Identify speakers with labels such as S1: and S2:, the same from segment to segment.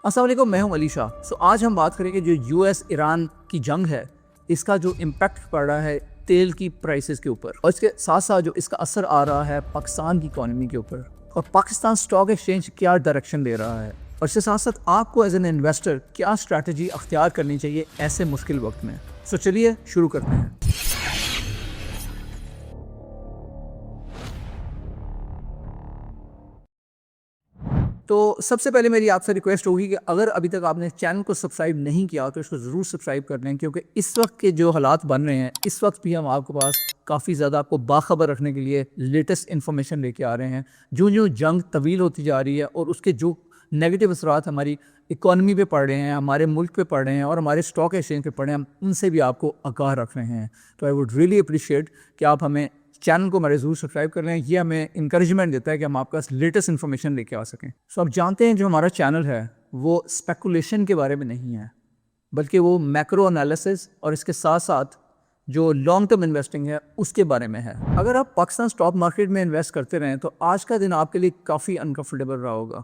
S1: السلام علیکم، میں ہوں علی شاہ۔ آج ہم بات کریں گے جو یو ایس ایران کی جنگ ہے، اس کا جو امپیکٹ پڑ رہا ہے تیل کی پرائسز کے اوپر، اور اس کے ساتھ ساتھ جو اس کا اثر آ رہا ہے پاکستان کی اکانومی کے اوپر، اور پاکستان اسٹاک ایکسچینج کیا ڈائریکشن لے رہا ہے، اور اس کے ساتھ ساتھ آپ کو ایز این انویسٹر کیا اسٹریٹجی اختیار کرنی چاہیے ایسے مشکل وقت میں۔ چلیے شروع کرتے ہیں۔ تو سب سے پہلے میری آپ سے ریکویسٹ ہوگی کہ اگر ابھی تک آپ نے چینل کو سبسکرائب نہیں کیا تو اس کو ضرور سبسکرائب کر لیں، کیونکہ اس وقت کے جو حالات بن رہے ہیں اس وقت بھی ہم آپ کے پاس کافی زیادہ آپ کو باخبر رکھنے کے لیے لیٹسٹ انفارمیشن لے کے آ رہے ہیں۔ جو جنگ طویل ہوتی جا رہی ہے اور اس کے جو نیگیٹو اثرات ہماری اکانومی پہ پڑ رہے ہیں، ہمارے ملک پہ پڑ رہے ہیں اور ہمارے اسٹاک ایکسچینج پہ پڑ رہے ہیں، ہم ان سے بھی آپ کو آگاہ رکھ رہے ہیں۔ تو آئی ووڈ ریئلی اپریشیٹ کہ آپ ہمیں چینل کو ہمارے ضرور سبسکرائب کر لیں۔ یہ ہمیں انکریجمنٹ دیتا ہے کہ ہم آپ کا لیٹسٹ انفارمیشن لے کے آ سکیں۔ آپ جانتے ہیں جو ہمارا چینل ہے وہ اسپیکولیشن کے بارے میں نہیں ہے، بلکہ وہ میکرو انالیسس اور اس کے ساتھ ساتھ جو لانگ ٹرم انویسٹنگ ہے اس کے بارے میں ہے۔ اگر آپ پاکستان اسٹاک مارکیٹ میں انویسٹ کرتے رہیں تو آج کا دن آپ کے لیے کافی انکمفرٹیبل رہا ہوگا،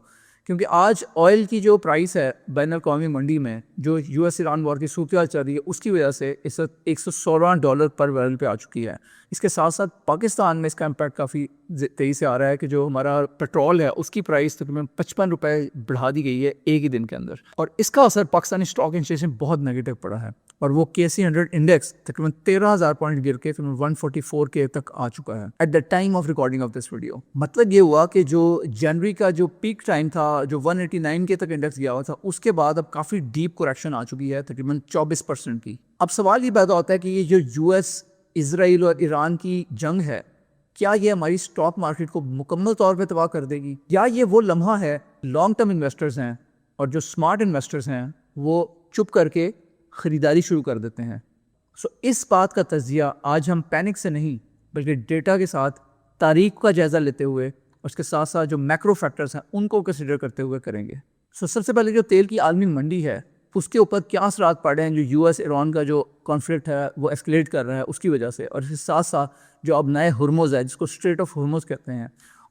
S1: کیونکہ آج آئل کی جو پرائس ہے بین الاقوامی منڈی میں، جو یو ایس ایران وار کی صورتحال چل رہی ہے، اس کی وجہ سے اس وقت $116 پر بیرل پہ آ چکی ہے۔ اس کے ساتھ ساتھ پاکستان میں اس کا امپیکٹ کافی تیزی سے آ رہا ہے کہ جو ہمارا پیٹرول ہے اس کی پرائس تقریباً $55 بڑھا دی گئی ہے ایک ہی دن کے اندر، اور اس کا اثر پاکستانی اسٹاک ایکسچینج میں بہت نیگیٹو پڑا ہے، اور وہ KC100 انڈیکس تقریباً 13,000 پوائنٹ گر کے 144K تک آ چکا ہے at the time of recording of this video. مطلب یہ ہوا کہ جو جنوری کا جو پیک ٹائم تھا جو 189K تک انڈیکس گیا ہوا تھا، اس کے بعد اب کافی ڈیپ کریکشن آ چکی ہے تقریباً 24% کی۔ اب سوال یہ پیدا ہوتا ہے کہ یہ جو یو ایس اسرائیل اور ایران کی جنگ ہے، کیا یہ ہماری اسٹاک مارکیٹ کو مکمل طور پہ تباہ کر دے گی، یا یہ وہ لمحہ ہے لانگ ٹرم انویسٹرز ہیں اور جو اسمارٹ انویسٹرز ہیں وہ چپ کر کے خریداری شروع کر دیتے ہیں۔ اس بات کا تجزیہ آج ہم پینک سے نہیں بلکہ ڈیٹا کے ساتھ تاریخ کا جائزہ لیتے ہوئے اور اس کے ساتھ ساتھ جو میکرو فیکٹرز ہیں ان کو کنسیڈر کرتے ہوئے کریں گے۔ سب سے پہلے جو تیل کی عالمی منڈی ہے اس کے اوپر کیا اثرات پڑ رہے ہیں جو یو ایس ایران کا جو کانفلکٹ ہے وہ ایسکلیٹ کر رہا ہے اس کی وجہ سے، اور اس کے ساتھ ساتھ جو اب نئے ہرمز ہے جس کو اسٹریٹ آف ہرمز کہتے ہیں،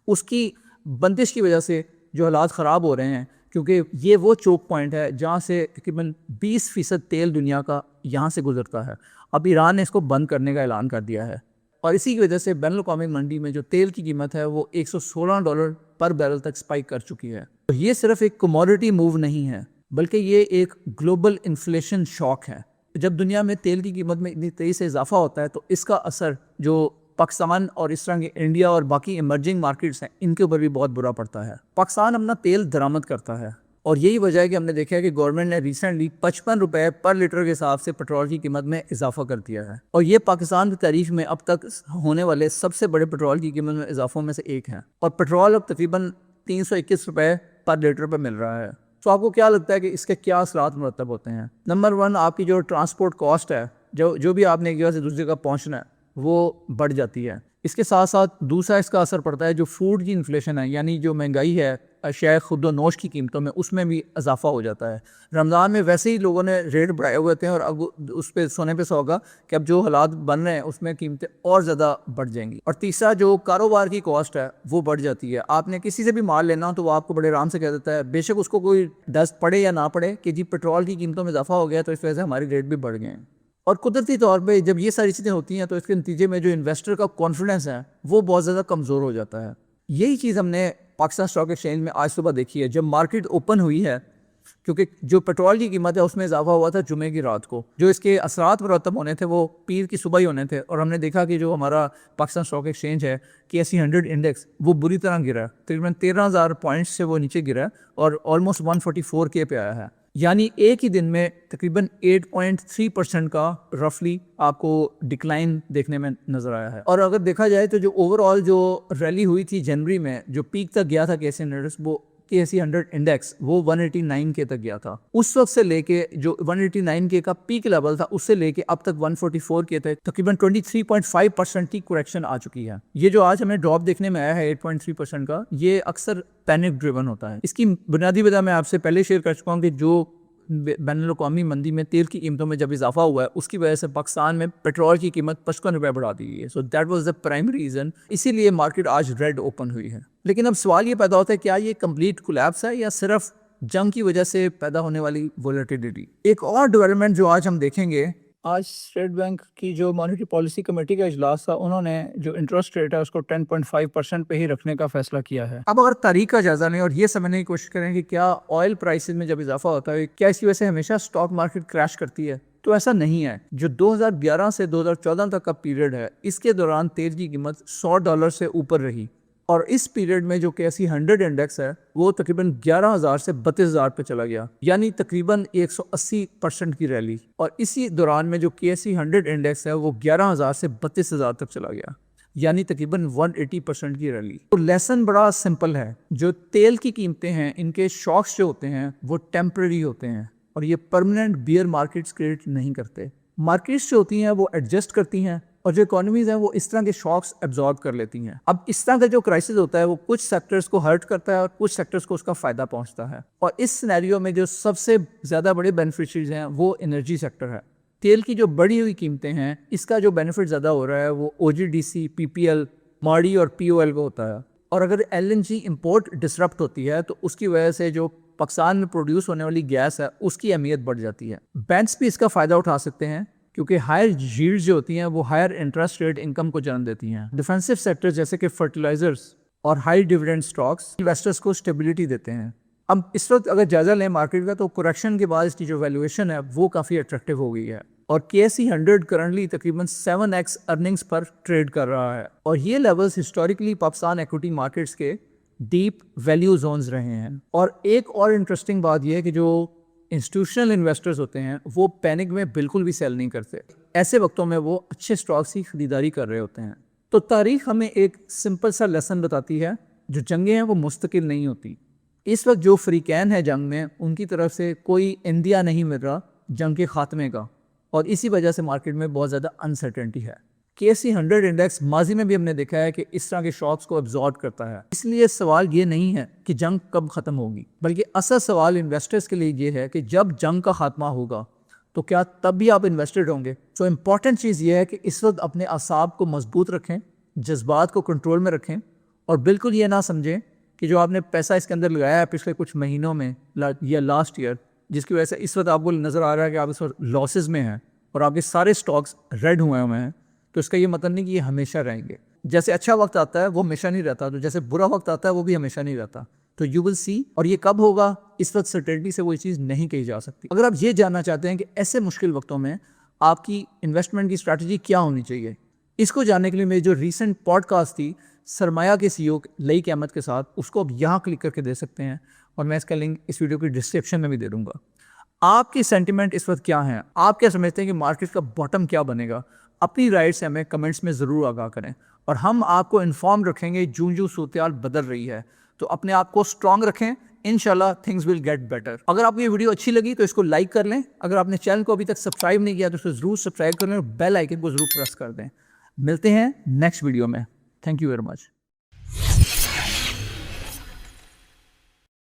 S1: اس کی بندش کی وجہ سے جو حالات خراب ہو رہے ہیں، کیونکہ یہ وہ چوک پوائنٹ ہے جہاں سے تقریباً 20% تیل دنیا کا یہاں سے گزرتا ہے۔ اب ایران نے اس کو بند کرنے کا اعلان کر دیا ہے، اور اسی کی وجہ سے بین الاقوامی منڈی میں جو تیل کی قیمت ہے وہ $116 پر بیرل تک سپائک کر چکی ہے۔ تو یہ صرف ایک کموڈٹی موو نہیں ہے بلکہ یہ ایک گلوبل انفلیشن شاک ہے۔ جب دنیا میں تیل کی قیمت میں اتنی تیزی سے اضافہ ہوتا ہے تو اس کا اثر جو پاکستان اور اس طرح کے انڈیا اور باقی ایمرجنگ مارکیٹس ہیں ان کے اوپر بھی بہت برا پڑتا ہے۔ پاکستان اپنا تیل درآمد کرتا ہے، اور یہی وجہ ہے کہ ہم نے دیکھا ہے کہ گورنمنٹ نے ریسنٹلی $55 پر لیٹر کے حساب سے پیٹرول کی قیمت میں اضافہ کر دیا ہے، اور یہ پاکستان کی تاریخ میں اب تک ہونے والے سب سے بڑے پیٹرول کی قیمت میں اضافوں میں سے ایک ہے، اور پیٹرول اب تقریباً $321 پر لیٹر پہ مل رہا ہے۔ تو آپ کو کیا لگتا ہے کہ اس کے کیا اثرات مرتب ہوتے ہیں؟ نمبر 1، آپ کی جو ٹرانسپورٹ کاسٹ ہے، جو بھی آپ نے ایک جگہ سے دوسری جگہ پہنچنا ہے وہ بڑھ جاتی ہے۔ اس کے ساتھ ساتھ دوسرا اس کا اثر پڑتا ہے جو فوڈ کی انفلیشن ہے، یعنی جو مہنگائی ہے اشیاء خود و نوش کی قیمتوں میں، اس میں بھی اضافہ ہو جاتا ہے۔ رمضان میں ویسے ہی لوگوں نے ریٹ بڑھائے ہوئے تھے، اور اب اس پہ سونے پہ سوگا کہ اب جو حالات بن رہے ہیں اس میں قیمتیں اور زیادہ بڑھ جائیں گی۔ اور تیسرا جو کاروبار کی کاسٹ ہے وہ بڑھ جاتی ہے۔ آپ نے کسی سے بھی مال لینا تو وہ آپ کو بڑے آرام سے کہہ دیتا ہے، بے شک اس کو کوئی دست پڑے یا نہ پڑے، کہ جی پیٹرول کی قیمتوں میں اضافہ ہو گیا تو اس وجہ سے ہماری ریٹ بھی بڑھ گئے ہیں۔ اور قدرتی طور پہ جب یہ ساری چیزیں ہوتی ہیں تو اس کے نتیجے میں جو انویسٹر کا کانفیڈنس ہے وہ بہت زیادہ کمزور ہو جاتا ہے۔ یہی چیز ہم نے پاکستان اسٹاک ایکسچینج میں آج صبح دیکھی ہے جب مارکیٹ اوپن ہوئی ہے، کیونکہ جو پیٹرول کی قیمت ہے اس میں اضافہ ہوا تھا جمعے کی رات کو، جو اس کے اثرات مرتب ہونے تھے وہ پیر کی صبح ہی ہونے تھے، اور ہم نے دیکھا کہ جو ہمارا پاکستان اسٹاک ایکسچینج ہے KC100 انڈیکس وہ بری طرح گرا ہے، تقریباً 13,000 پوائنٹس سے وہ نیچے گرا ہے اور آلموسٹ 144K پہ آیا ہے، یعنی ایک ہی دن میں تقریباً 8.3% کا رفلی آپ کو ڈکلائن دیکھنے میں نظر آیا ہے۔ اور اگر دیکھا جائے تو جو اوور آل جو ریلی ہوئی تھی جنوری میں، جو پیک تک گیا تھا KC100 انڈیکس، وہ 189K تک گیا تھا۔ اس وقت سے لے کے جو 189K کا پیک لیول تھا اس سے لے کے اب تک 144K تک تقریباً 23.5% کی کریکشن آ چکی ہے۔ یہ جو آج ہمیں ڈراپ دیکھنے میں آیا ہے 8.3% کا، یہ اکثر پینک ڈریون ہوتا ہے۔ اس کی بنیادی وجہ میں آپ سے پہلے شیئر کر چکا ہوں کہ جو بین الاقوامی منڈی میں تیل کی قیمتوں میں جب اضافہ ہوا ہے اس کی وجہ سے پاکستان میں پیٹرول کی قیمت $55 بڑھا دی گئی ہے۔ So that was the primary reason, اسی لیے مارکیٹ آج ریڈ اوپن ہوئی ہے۔ لیکن اب سوال یہ پیدا ہوتا ہے کیا یہ کمپلیٹ کولیپس ہے یا صرف جنگ کی وجہ سے پیدا ہونے والی ولیٹیلیٹی. ایک اور ڈیولپمنٹ جو آج ہم دیکھیں گے، آج اسٹیٹ بینک کی جو مانیٹری پالیسی کمیٹی کا اجلاس تھا، انہوں نے جو انٹرسٹ ریٹ ہے اس کو 10.5% پہ ہی رکھنے کا فیصلہ کیا ہے. اب اگر تاریخ کا جائزہ لیں اور یہ سمجھنے کی کوشش کریں کہ کیا آئل پرائسز میں جب اضافہ ہوتا ہے کیا اس کی وجہ سے ہمیشہ اسٹاک مارکیٹ کریش کرتی ہے، تو ایسا نہیں ہے. جو 2011 سے 2014 تک کا پیریڈ ہے، اس کے دوران تیل کی قیمت $100 سے اوپر رہی، اور اس پیریڈ میں جو KSE 100 انڈیکس ہے وہ تقریباً 11,000 سے 32,000 پہ چلا گیا، یعنی تقریباً 180% کی ریلی. اور اسی دوران میں جو KSE 100 انڈیکس ہے وہ 11,000 سے 32,000 تک چلا گیا، یعنی تقریباً 180% کی ریلی. تو لیسن بڑا سمپل ہے، جو تیل کی قیمتیں ہیں ان کے شاکس جو ہوتے ہیں وہ ٹیمپرری ہوتے ہیں، اور یہ پرماننٹ بیئر مارکیٹس کریٹ نہیں کرتے. مارکیٹس جو ہوتی ہیں وہ ایڈجسٹ کرتی ہیں، اور جو اکانومیز ہیں وہ اس طرح کے شاکس ایبزارب کر لیتی ہیں. اب اس طرح کا جو کرائسس ہوتا ہے وہ کچھ سیکٹرز کو ہرٹ کرتا ہے اور کچھ سیکٹرز کو اس کا فائدہ پہنچتا ہے. اور اس سینیریو میں جو سب سے زیادہ بڑے بینیفیشریز ہیں وہ انرجی سیکٹر ہے. تیل کی جو بڑھی ہوئی قیمتیں ہیں اس کا جو بینیفٹ زیادہ ہو رہا ہے وہ OGDC, PPL, ماڑی اور POL کو ہوتا ہے. اور اگر LNG امپورٹ ڈسرپٹ ہوتی ہے تو اس کی وجہ سے جو پاکستان میں پروڈیوس ہونے والی گیس ہے اس کی اہمیت بڑھ جاتی ہے. بینکس بھی اس کا فائدہ اٹھا سکتے ہیں کیونکہ ہائر ییلڈز جو ہوتی ہیں وہ ہائر انٹرسٹ ریٹ انکم کو جنم دیتی ہیں. ڈیفینسو سیکٹر جیسے کہ فرٹیلائزرز اور ہائی ڈیویڈنڈ سٹاکس انویسٹرز کو اسٹیبلٹی دیتے ہیں. اب اس وقت اگر جائزہ لیں مارکیٹ کا تو کریکشن کے بعد اس کی جو ویلیویشن ہے وہ کافی اٹریکٹیو ہو گئی ہے، اور KSE 100 کرنٹلی تقریباً 7x ارننگز پر ٹریڈ کر رہا ہے. اور یہ levels historically Pakistan equity markets کے ڈیپ ویلیو زونز رہے ہیں. اور ایک اور انٹرسٹنگ بات یہ ہے کہ جو انسٹیٹیوشنل انویسٹرز ہوتے ہیں وہ پینک میں بالکل بھی سیل نہیں کرتے، ایسے وقتوں میں وہ اچھے سٹاکس کی خریداری کر رہے ہوتے ہیں. تو تاریخ ہمیں ایک سمپل سا لیسن بتاتی ہے، جو جنگیں ہیں وہ مستقل نہیں ہوتی. اس وقت جو فریقین ہیں جنگ میں ان کی طرف سے کوئی اندیا نہیں مل رہا جنگ کے خاتمے کا، اور اسی وجہ سے مارکیٹ میں بہت زیادہ انسرٹنٹی ہے. KSE 100 انڈیکس ماضی میں بھی ہم نے دیکھا ہے کہ اس طرح کے شاکس کو ابزارب کرتا ہے. اس لیے سوال یہ نہیں ہے کہ جنگ کب ختم ہوگی، بلکہ اصل سوال انویسٹرز کے لیے یہ ہے کہ جب جنگ کا خاتمہ ہوگا تو کیا تب بھی آپ انویسٹڈ ہوں گے. تو امپورٹنٹ چیز یہ ہے کہ اس وقت اپنے اعصاب کو مضبوط رکھیں، جذبات کو کنٹرول میں رکھیں، اور بالکل یہ نہ سمجھیں کہ جو آپ نے پیسہ اس کے اندر لگایا ہے پچھلے کچھ مہینوں میں یا لاسٹ ایئر، جس کی وجہ سے اس وقت آپ کو نظر آ رہا ہے کہ آپ اس وقت لاسز میں ہیں اور آپ کے سارے سٹاکس ریڈ ہوئے ہیں، تو اس کا یہ مطلب نہیں کہ یہ ہمیشہ رہیں گے. جیسے اچھا وقت آتا ہے وہ ہمیشہ نہیں رہتا، تو جیسے برا وقت آتا ہے وہ بھی ہمیشہ نہیں رہتا. تو یو ول سی، اور یہ کب ہوگا اس وقت سرٹینٹی سے وہ چیز نہیں کہی جا سکتی. اگر آپ یہ جاننا چاہتے ہیں کہ ایسے مشکل وقتوں میں آپ کی انویسٹمنٹ کی اسٹریٹجی کیا ہونی چاہیے، اس کو جاننے کے لیے میری جو ریسنٹ پوڈ کاسٹ تھی سرمایہ کے CEO لئی احمد کے ساتھ، اس کو اب یہاں کلک کر کے دے سکتے ہیں، اور میں اس کا لنک اس ویڈیو کی ڈسکرپشن میں بھی دے دوں گا. آپ کی سینٹیمنٹ اس وقت کیا ہیں؟ آپ کیا سمجھتے ہیں کہ مارکیٹ کا باٹم کیا بنے گا؟ اپنی رائے سے ہمیں کمنٹس میں ضرور آگاہ کریں، اور ہم آپ کو انفارم رکھیں گے جو صورتحال بدل رہی ہے. تو اپنے آپ کو اسٹرانگ رکھیں، انشاءاللہ تھنگز ول گیٹ بیٹر. اگر آپ کو یہ ویڈیو اچھی لگی تو اس کو لائک کر لیں. اگر آپ نے چینل کو ابھی تک سبسکرائب نہیں کیا تو اس کو ضرور سبسکرائب کر لیں اور بیل آئیکن کو ضرور پریس کر دیں. ملتے ہیں نیکسٹ ویڈیو میں. Thank you very much.